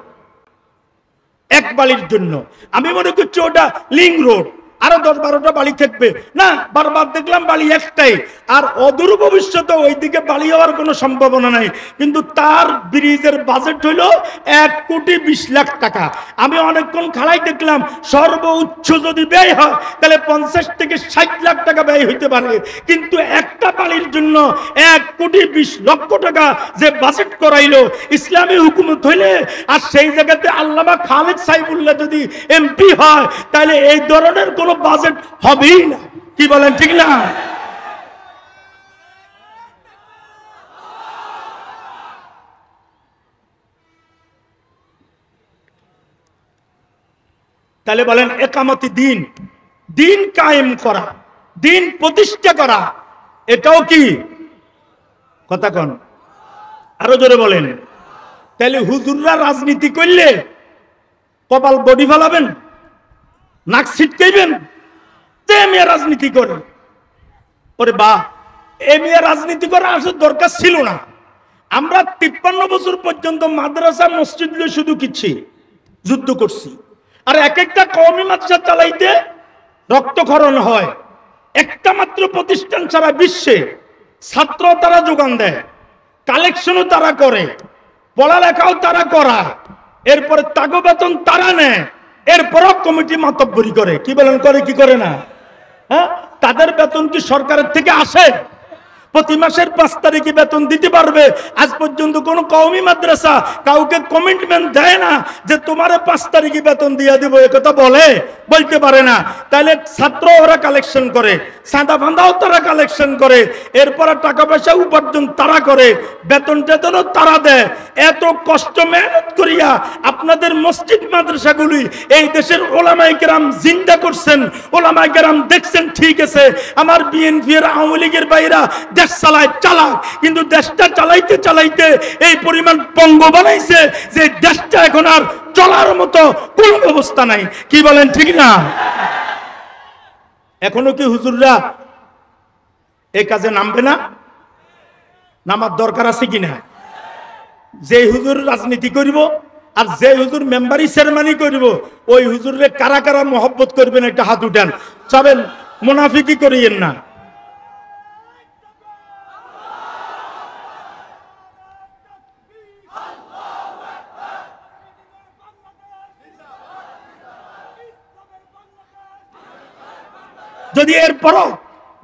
এক বালির জন্য। আমি মনে করছি ওটা লিং রোড, আরো 10-12টা বালি থাকবে না, বারবার দেখলাম বালি একটাই, আর অদূর ভবিষ্যতে ওইদিকে বালি হওয়ার কোনো সম্ভাবনা নাই। কিন্তু তার ব্রিজের বাজেট হইল 1,20,00,000 টাকা। আমি অনেকক্ষণ খাড়াই দেখলাম, সর্বোচ্চ যদি ব্যয় হয় তাহলে 50 থেকে 60 লাখ টাকা ব্যয় হইতে পারে, কিন্তু একটা বালির জন্য 1,20,00,000 টাকা যে বাজেট করাইলো ইসলামী হুকুমত হইলে, আর সেই জায়গাতে আল্লামা খালেদ সাইফুল্লাহ যদি এমপি হয়, তাহলে এই ধরনের কোনো বাজেট হবেই না। কি বলেন ঠিক না? তাহলে বলেন একামতি দিন, দিন কায়েম করা, দিন প্রতিষ্ঠা করা, এটাও কি কথা কন? আরো জোরে বলেন। তাহলে হুজুররা রাজনীতি করলে কপাল বডি ফেলাবেন, নাক ছিটকাইবেন, মেয়ে রাজনীতি করে? ওরে বা, এ মেয়ে রাজনীতি করার আসলে দরকার ছিল না। আমরা 53 বছর পর্যন্ত মাদ্রাসা মসজিদ শুধু কিচ্ছি যুদ্ধ করছি, আর এক একটা কওমি মাদ্রাসা চালাইতে রক্তক্ষরণ হয়। একটা মাত্র প্রতিষ্ঠান সারা বিশ্বে ছাত্র তারা যোগান দেয়, কালেকশনও তারা করে, পড়ালেখাও তারা করায়, এরপরে তাগো বেতন তারা নেয়, এরপরও কমিটি মাতব্বরি করে। কি বলেন, করে কি করে না? হ্যাঁ, তাদের বেতন কি সরকারের থেকে আসে? প্রতি মাসের 5 তারিখে বেতন দিতে পারবে? আজ পর্যন্ত কোন কওমি মাদ্রাসা কাউকে কমিটমেন্ট দেয় না যে তোমারে 5 তারিখে বেতন দিয়ে দিব, একথা বলতে পারে না। তাহলে ছাত্র ওরা কালেকশন করে, সাদা ফান্দাও তারা কালেকশন করে, এরপর টাকা পয়সা উপার্জন তারা করে, বেতন টেতনও তারা দেয়। এত কষ্ট মেহনত করিয়া আপনাদের মসজিদ মাদ্রাসাগুলি এই দেশের ওলামায়ে কেরাম জিন্দা করছেন, ওলামায়ে কেরাম দেখছেন ঠিক আছে আমার বিএনপি এর আওয়ামী লীগের বাইরা দেশ চালাক, কিন্তু দেশটা চালাইতে চালাইতে এই পরিমাণ পঙ্গ বানাইছে যে দেশটা এখন আর চলার মতো কোন ব্যবস্থা নাই। কি বলেন ঠিক না? এখনো কি হুজুররা এই কাজে নামবে না? নামার দরকার আছে কিনা? যে হুজুর রাজনীতি করিব আর যে হুজুর মেম্বারি সেরেমনি করিব, ওই হুজুরে কারা কারা মহব্বত করবেন একটা হাত উঠান। সবেন মুনাফিকি করিয়েন না। যদি এরপরও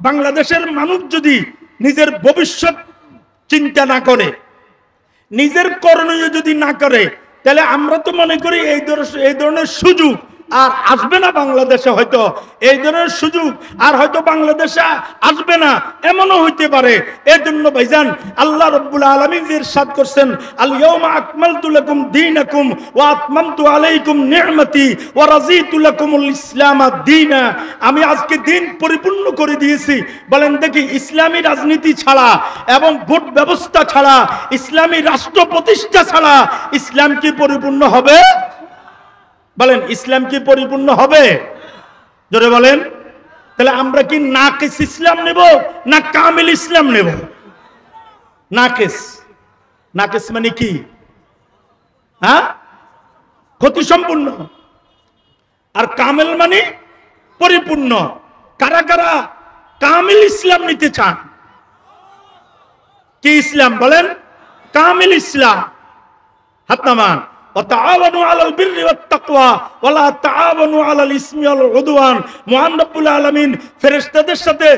বাংলাদেশের মানুষ যদি নিজের ভবিষ্যৎ চিন্তা না করে, নিজের করণীয় যদি না করে, তাহলে আমরা তো মনে করি এই ধরনের সুযোগ আর আসবে না বাংলাদেশে, হয়তো এই ধরনের সুযোগ আর হয়তো বাংলাদেশে আসবে না, এমনও হইতে পারে। এর জন্য ভাইজান আল্লাহ রাব্বুল আলামিন ইরশাদ করছেন, আল ইয়াউমা আকমালতু লাকুম দীনাকুম ওয়া আতমামতু আলাইকুম নি'মাতি ওয়া রাযীতু লাকুমুল ইসলাম দীনা। আমি আজকে দিন পরিপূর্ণ করে দিয়েছি। বলেন দেখি, ইসলামী রাজনীতি ছাড়া এবং ভোট ব্যবস্থা ছাড়া, ইসলামী রাষ্ট্র প্রতিষ্ঠা ছাড়া ইসলাম কি পরিপূর্ণ হবে? বলেন, ইসলাম কি পরিপূর্ণ হবে? জোরে বলেন। তাহলে আমরা কি নাকিস ইসলাম নেব না কামিল ইসলাম নেব? নাকিস, নাকিস মানে কি? হ্যাঁ, ক্ষতি সম্পূর্ণ। আর কামিল মানে পরিপূর্ণ। কারা কারা কামিল ইসলাম নিতে চান? কি ইসলাম বলেন? কামিল ইসলাম। হাত নামান। وتعاونوا على البر والتقوى ولا تعاونوا على الاثم والعدوان। মহান রব্বুল আলামিন ফেরেশতাদের সাথে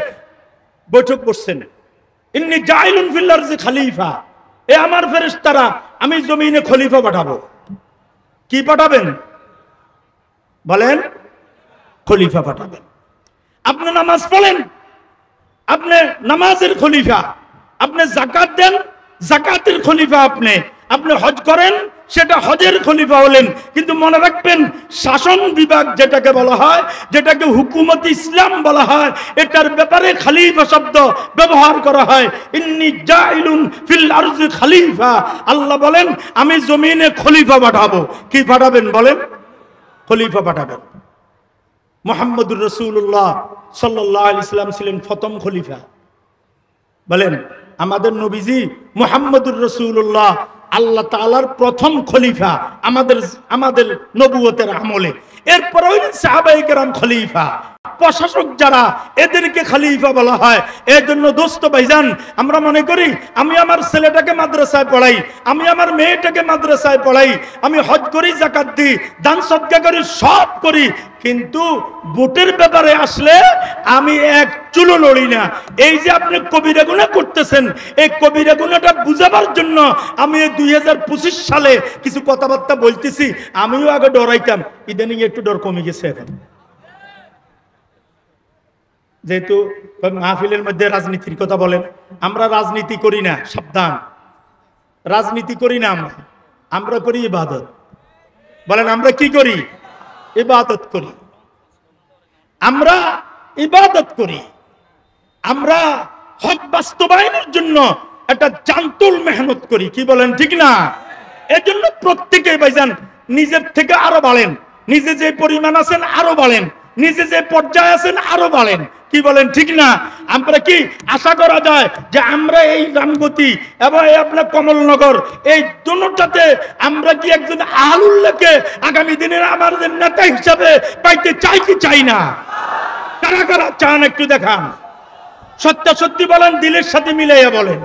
বৈঠক করছেন, ইন্নী জাইলুন ফিল আরজি খলিফা। এ আমার ফেরেশতারা, আমি জমিনে খলিফা পাঠাবো। কি পাঠাবেন বলেন? খলিফা পাঠাবেন। আপনি নামাজ পড়েন, আপনি নামাজের খলিফা। আপনি যাকাত দেন, যাকাতের খলিফা। আপনি হজ করেন, সেটা হজের খলিফা হলেন। কিন্তু মনে রাখবেন, শাসন বিভাগ যেটাকে বলা হয়, যেটাকে হুকুমত ইসলাম বলা হয়, এটার ব্যাপারে খলিফা শব্দ ব্যবহার করা হয়। ইন্নী জাইলুন ফিল আরজি খলিফা। আল্লাহ বলেন, আমি জমিনে খলিফা পাঠাবো। কি পাঠাবেন বলেন? খলিফা পাঠাবেন। মুহাম্মদুর রাসূলুল্লাহ সাল্লাল্লাহু আলাইহি ওয়াসাল্লাম ছিলেন প্রথম খলিফা। বলেন, আমাদের নবীজি মুহাম্মদুর রাসূলুল্লাহ আল্লাহ তাআলার প্রথম খলিফা আমাদের নবুয়তের আমলে। এরপরে হইলেন সাহাবায়ে কেরাম খলিফা। প্রশাসক যারা, এদেরকে খলিফা বলা হয়। এর জন্য দোস্ত ভাইজান, আমরা মনে করি আমি আমার ছেলেটাকে মাদ্রাসায় পড়াই, আমি আমার মেয়েটাকে মাদ্রাসায় পড়াই, আমি হজ করি, যাকাত দিই, দান সদকা করি, সব করি, কিন্তু ভোটের ব্যাপারে আসলে আমি এক চুলো লড়ি না। এই যে আপনি কবিরা গুনাহ করতেছেন, এই কবিরা গুনাহটা বুঝাবার জন্য আমি 2025 সালে কিছু কথাবার্তা বলতেছি। আমিও আগে ডরাইতাম, ইদানিং একটু ডর কমে গেছে এখন। যেহেতু মাহফিলের মধ্যে রাজনীতির কথা বলেন, আমরা রাজনীতি করি না, সাবধান। রাজনীতি করি না, আমরা করি ইবাদত। বলেন, আমরা কি করি? ইবাদত করি। আমরা ইবাদত করি। আমরা হক বাস্তবায়নের জন্য একটা জানতুল মেহনত করি। কি বলেন, ঠিক না? এজন্য প্রত্যেকে ভাইজান নিজের থেকে আরো বাড়েন, নিজে যে পরিমাণ আছেন আরো বাড়েন, নিজে যে পর্যায়ে আছেন আরো বাড়েন। কি বলেন, ঠিক না? আমরা কি আশা করা যায় যে আমরা এই রামগতি এবং আপনার কমলনগর, এই দুটাতে আমরা কি একজন আহলুল্লাহকে আগামী দিনের আমাদের নেতা হিসাবে পাইতে চাই কি চাই না? কারা কারা চান একটু দেখান। সত্য সত্যি বলেন, দিলের সাথে মিলাইয়া বলেন।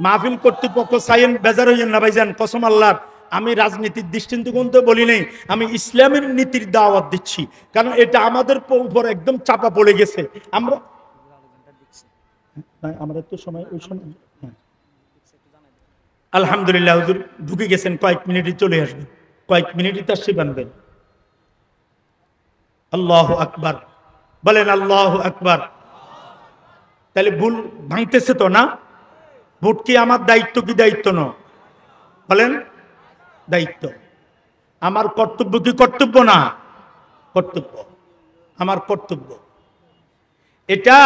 মাহফিল কর্তৃপক্ষ চাইয়েন, বেজার হইয়েন না ভাইজান। কসম আল্লাহর, আমি রাজনীতির দৃষ্টিকোণ থেকে বলি নাই, আমি ইসলামের নীতির দাওয়াত দিচ্ছি। কারণ এটা আমাদের উপর একদম চাপা পড়ে গেছে। আমাদের তো সময় ওই সময় আলহামদুলিল্লাহ হুজুর ঢুকে গেছেন, কয়েক মিনিটই চলে আসবেন, কয়েক মিনিটই তার সে বানবেন। আল্লাহু আকবার বলেন, আল্লাহু আকবার। তাহলে ভুল ভাঙতেছে তো না? ভোট কি আমার দায়িত্ব কি দায়িত্ব না? বলেন, দায়িত্ব। আমার কর্তব্য কি কর্তব্য না? কর্তব্য, আমার কর্তব্য। এটা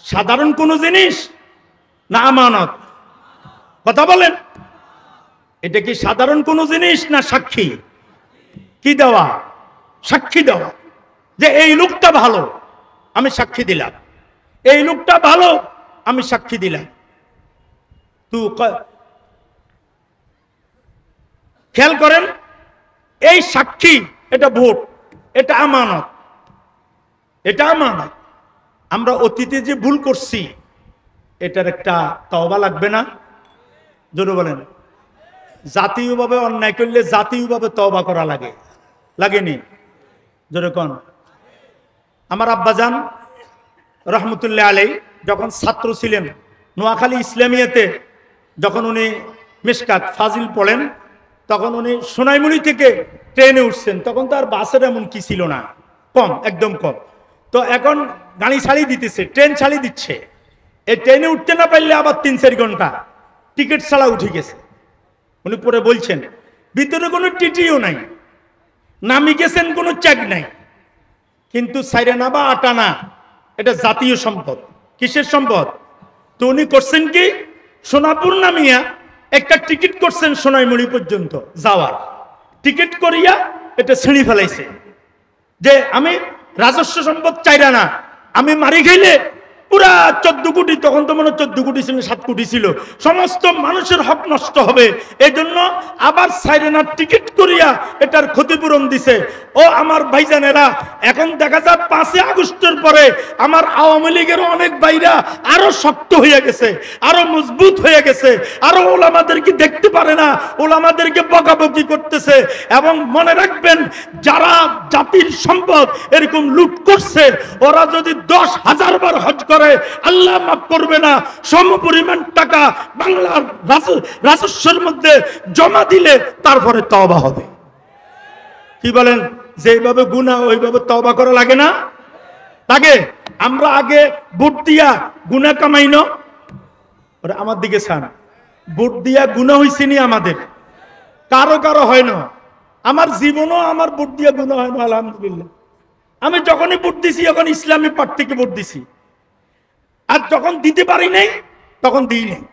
সাধারণ কোনো জিনিস না আমানত? কথা বলেন, এটা কি সাধারণ কোনো জিনিস না সাক্ষী? কি দেওয়া? সাক্ষী দেওয়া যে এই লোকটা ভালো, আমি সাক্ষী দিলাম। এই লোকটা ভালো, আমি সাক্ষী দিলাম। খেয়াল করেন, এই সাক্ষী, এটা ভোট, এটা আমানত, এটা আমানত। আমরা অতীতে যে ভুল করছি, এটার একটা তওবা লাগবে না? জোরে বলেন। জাতীয়ভাবে অন্যায় করলে জাতীয়ভাবে তওবা করা লাগে, লাগেনি? জোরে কোন। আমার আব্বাজান রহমতুল্লাহ আলাই যখন ছাত্র ছিলেন নোয়াখালী ইসলামিয়াতে, যখন উনি মিশকাত ফাজিল পড়েন, তখন উনি সোনাইমুড়ি থেকে ট্রেনে উঠছেন। তখন তো আর বাসের এমন কি ছিল না, কম, একদম কম। তো এখন গাড়ি ছাড়ি দিতেছে, ট্রেন ছাড়ি দিচ্ছে। এই ট্রেনে উঠতে না পারলে আবার 3-4 ঘন্টা টিকিট ছাড়া উঠে গেছে। উনি পরে বলছেন ভিতরে কোনো টিটিও নাই, নামি গেছেন কোনো চেক নাই, কিন্তু সাইরেনা বা আটানা এটা জাতীয় সম্পদ। কিসের সম্পদ? তো উনি করছেন কি, সোনাপুর নামিয়া একটা টিকিট করছেন সোনাইমুড়ি পর্যন্ত যাওয়ার। টিকিট করিয়া এটা ছিঁড়ি ফেলাইছে যে আমি রাজস্ব সম্পদ চাইরা না, আমি মারি খাইলে পুরা 14 কোটি, তখন তো মনে 14 কোটি ছিল, 7 কোটি ছিল, সমস্ত মানুষের হক নষ্ট হবে। এই জন্য আবার সাইরেনার টিকিট করিয়া এটার ক্ষতিপূরণ দিছে। ও আমার ভাইজানেরা, এখন দেখা যায় 5 আগস্টের পরে আমার আওয়ামী লীগের অনেক ভাইরা আরো শক্ত হয়ে গেছে, আরো মজবুত হয়ে গেছে, আরো ওলামাদেরকে দেখতে পারে না, ওলামাদেরকে বকাবকি করতেছে। এবং মনে রাখবেন, যারা জাতির সম্পদ এরকম লুট করছে, ওরা যদি 10,000 বার হজ করে আল্লাহ মাফ করবে না। সমপরিমাণ টাকা বাংলার রাজস্বের মধ্যে জমা দিলে তারপরে তওবা হবে। কি বলেন? যেভাবে গুনাহ ওইভাবে তওবা করা লাগে না? লাগে। আমরা আগে ভোট দিয়া গুনাহ কামাই না, আমার দিকে ছান, ভোট দিয়া গুনাহ হইছে নি আমাদের? কারো কারো হয় না। আমার জীবনও আমার ভোট দিয়া গুনাহ হয় না, আলহামদুলিল্লাহ। আমি যখনই ভোট দিছি এখন ইসলামী পার্টিকে ভোট দিছি, আর যখন দিতে পারি নাই তখন দিই নাই।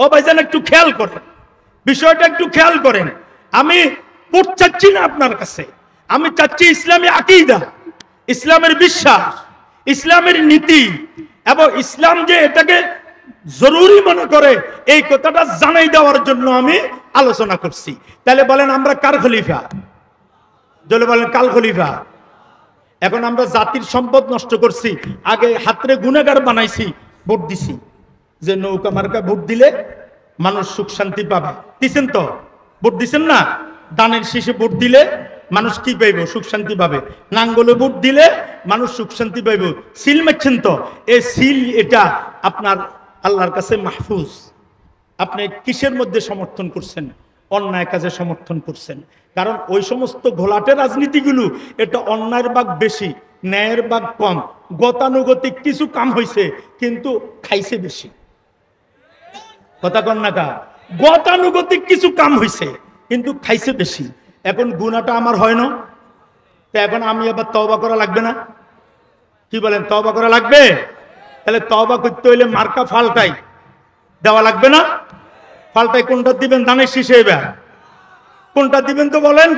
ও ভাইজান একটু খেয়াল করেন, বিষয়টা একটু খেয়াল করেন। আমি ভোট চাচ্ছি না আপনার কাছে, আমি চাচ্ছি ইসলামী আকীদা, ইসলামের বিশ্বাস, ইসলামের নীতি, এবং ইসলাম যে এটাকে জরুরি মনে করে এই কথাটা জানাই দেওয়ার জন্য আমি আলোচনা করছি। তাহলে বলেন আমরা কার খলিফা? জলে বলেন কাল খলিফা। এখন আমরা জাতির সম্পদ নষ্ট করছি, আগে হাতরে গুনাহগার বানাইছি, ভোট দিছি যে নৌকা মার্কা ভোট দিলে মানুষ সুখ শান্তি পাবে। দিছেন তো? ভোট দিছেন না? দানের শীষে ভোট দিলে মানুষ কি পাইব? সুখ শান্তি পাবে। নাঙ্গলে ভোট দিলে মানুষ সুখ শান্তি পাইব। সিল মারছেন তো? এই সিল এটা আপনার আল্লাহর কাছে মাহফুজ। আপনি কিসের মধ্যে সমর্থন করছেন? অন্যায় কাজে সমর্থন করছেন। কারণ ওই সমস্ত ঘোলাটে রাজনীতিগুলো, এটা অন্যায়ের ভাগ বেশি, ন্যায়ের ভাগ কম। গতানুগতিক কিছু কাম হয়েছে, কিন্তু খাইছে বেশি। কথা কন না কা? গতানুগতিক কিছু কাম হয়েছে কিন্তু খাইছে বেশি। এখন গুনাহটা আমার হয় না, তো এখন আমি আবার তওবা করা লাগবে না? কি বলেন? তওবা করা লাগবে। তাহলে তওবা করতে হইলে মার্কা ফাল্টাই দেওয়া লাগবে না? ফাল্টাই কোনটা দিবেন? দানের শীষে। এবার কোনটা দিবেন তো বলেন?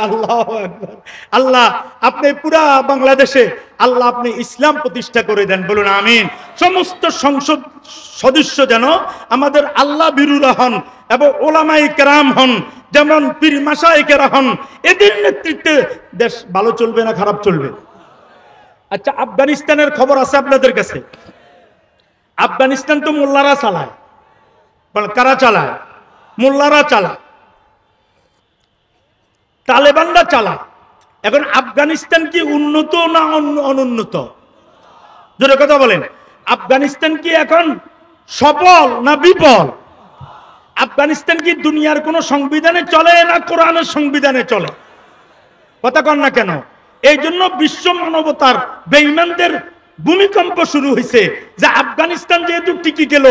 আল্লাহু আকবার। আল্লাহ আপনি পুরা বাংলাদেশে আল্লাহ আপনি ইসলাম প্রতিষ্ঠা করে দেন, বলুন আমিন। সমস্ত সংসদ সদস্য যেন আমাদের আল্লাহ বিরুরা হন এবং ওলামায়ে কেরাম হন, যেমন পীর মাশায়েখেরা হন। এদের নেতৃত্বে দেশ ভালো চলবে না খারাপ চলবে? আচ্ছা, আফগানিস্তানের খবর আছে আপনাদের কাছে? আফগানিস্তান তো মোল্লারা চালায়। কারা চালায়? মোল্লারা চালায়, তালেবানরা চালায়। এখন আফগানিস্তান কি উন্নত না অনুন্নত? জোরে কথা বলেন। আফগানিস্তান কি এখন সফল না বিফল? আফগানিস্তান কি দুনিয়ার কোন সংবিধানে চলে না কোরআনের সংবিধানে চলে? কথা কন না কেন? এই জন্য বিশ্ব মানবতার বেঈমানদের ভূমিকম্প শুরু হয়েছে যে আফগানিস্তান যেহেতু টিকে গেল,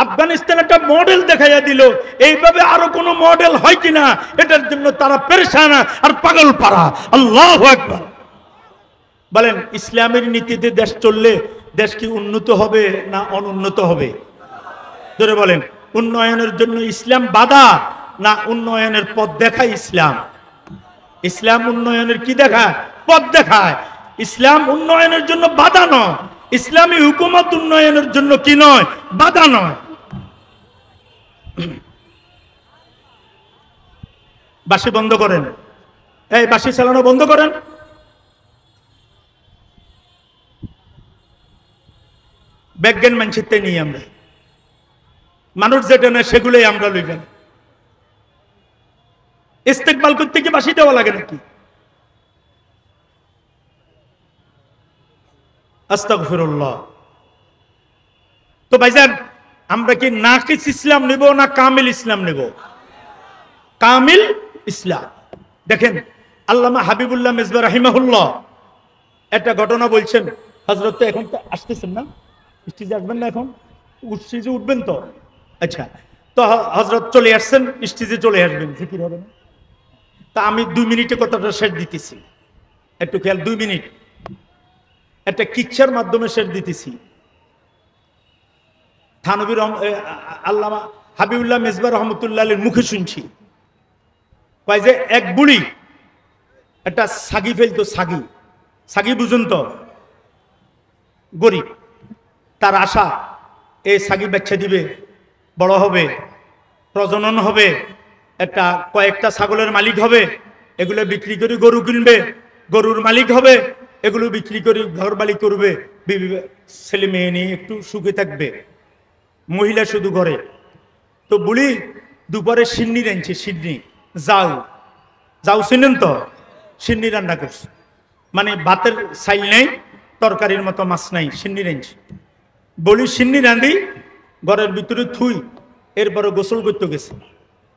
আফগানিস্তান একটা মডেল দেখাইয়া দিল, এইভাবে আরো কোনো মডেল হয় কিনা এটার জন্য তারা পেরেশান আর পাগল পারা। আল্লাহু আকবার। বলেন, ইসলামের নীতিতে দেশ চললে দেশ কি উন্নত হবে না অনুন্নত হবে? ধরে বলেন, উন্নয়নের জন্য ইসলাম বাধা না উন্নয়নের পথ দেখায় ইসলাম? ইসলাম উন্নয়নের কি দেখায়? পথ দেখায়। ইসলাম উন্নয়নের জন্য বাধা নয়, ইসলামী হুকুমত উন্নয়নের জন্য কি নয়? বাধা নয়। বাঁশি বন্ধ করেন, এই বাঁশি চালানো বন্ধ করেন। ব্যাজ্ঞান মানচিত্রে নিয়ে আমরা মানুষ যেটা নেয় সেগুলোই আমরা লইবেন। ইস্তেকবাল করতে কি বাসি দেওয়া লাগে নাকি? আস্তাগফিরুল্লাহ। তো ভাইজান, আমরা কি নাকিস ইসলাম নেব না কামিল ইসলাম নেব? কামিল ইসলাম। দেখেন আল্লামা হাবিবুল্লাহ মিসবাহ রাহিমাহুল্লাহ একটা ঘটনা বলছেন। হযরত তো এখন তো আসতেছেন না, স্টেজে আসবেন না, এখন স্টেজে উঠবেন তো? আচ্ছা, তো হযরত চলে আসছেন, স্টেজে চলে আসবেন, জিকির হবে না? তা আমি 2 মিনিটে কথাটা শেষ দিতেছি, একটু খেয়াল। 2 মিনিট একটা কিচ্ছার মাধ্যমে শেষ দিতেছি। থানবীর আল্লামা হাবিবুল্লাহ মিসবাহ রহমতুল্লাহ আলাইহির মুখে শুনছি, কয় যে এক বুড়ি একটা ছাগি ফেলতো। ছাগি বুঝুন তো, গরিব, তার আশা এই ছাগি বাচ্চা দিবে, বড় হবে, প্রজনন হবে, কয়েকটা ছাগলের মালিক হবে, এগুলো বিক্রি করে গরু কিনবে, গরুর মালিক হবে, এগুলো বিক্রি করে ঘর বাড়ি করবে, ছেলে মেয়ে নিয়ে একটু সুখে থাকবে, মহিলা শুধু ঘরে। তো বুড়ি দুপুরে সিন্নি রাঁধছে, সিন্নি যাও চিনেন তো? সিন্নি রান্না করছে, মানে ভাতের চাইল নেই, তরকারির মতো মাছ নাই, সিন্নি রাঁধছে। বলি সিন্নি রাঁধি ঘরের ভিতরে থুই, এরপরে গোসল করতে গেছে,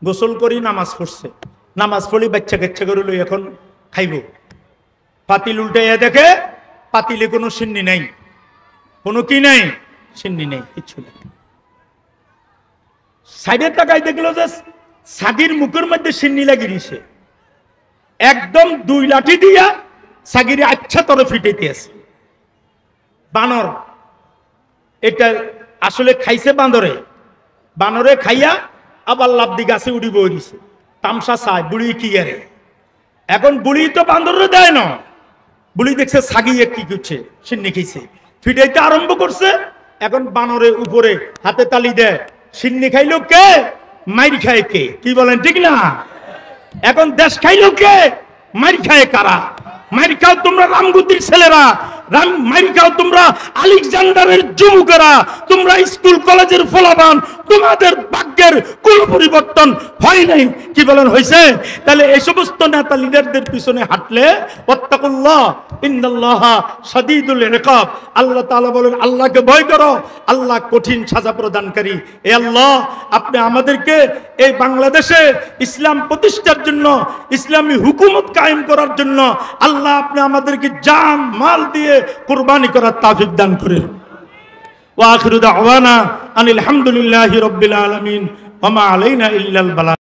গোসল করি নামাজ পড়ছে, নামাজ পড়ি বাচ্চা কাচ্চা করে লই এখন খাইব। পাতিল উল্টাইয়া দেখে পাতিলে কোনো সিন্নি নাই, কোনো কি নাই, সিন্নি নেই, কিচ্ছু নেই। সাইডের তাকায় দেখলো যে ছাগির মুখের মধ্যে সিন্নি লাগিয়েছে, একদম 2 লাঠি দিয়া ছাগিরে আচ্ছা তরে ফিটাইতে আছে। বানর এটা আসলে খাইছে, বানরে খাইয়া আবার লাফদি গাছে উড়ি বইছে, তামসা চায় বুড়ি কি আরে। এখন বুড়ি তো বান্দরে দেয় না, বুড়ি দেখছে ছাগিয়ে কি করছে, সিন্নি খাইছে, ফিটাইতে আরম্ভ করছে। এখন বানরের উপরে হাতে তালি দেয়, সিন্নি খাইলো কে, মাইর খায় কে? কি বলেন, ঠিক না? এখন দেশ খাইলো কে, মাইর খায় কারা? মাইর খাও তোমরা রামগুতির ছেলেরা, মাইর খাও তোমরা আলেকজান্ডারের যুবকেরা, তোমরা স্কুল কলেজের ফলাফল, তোমাদের ভাগ্যের কোন পরিবর্তন হয় নাই। কি বলেন, হয়েছে? তাহলে এই সমস্ত নেতা লিডারদের পিছনে হাঁটলে ওয়াত্তাকুল্লাহ ইন্নাল্লাহা শাদীদুল ইকাব, আল্লাহ তাআলা বলেন আল্লাহকে ভয় করো, আল্লাহ কঠিন সাজা প্রদানকারী। এ আল্লাহ, আপনি আমাদেরকে এই বাংলাদেশে ইসলাম প্রতিষ্ঠার জন্য, ইসলামী হুকুমত কায়েম করার জন্য আল্লাহ আপনি আমাদেরকে জান মাল দিয়ে কুরবানি করার তৌফিক দান করেন। ওয়া আখিরু দাওয়ানা আনিল হামদুলিল্লাহি রাব্বিল আলামিন ওয়া মা আলাইনা ইল্লাল বালাগ।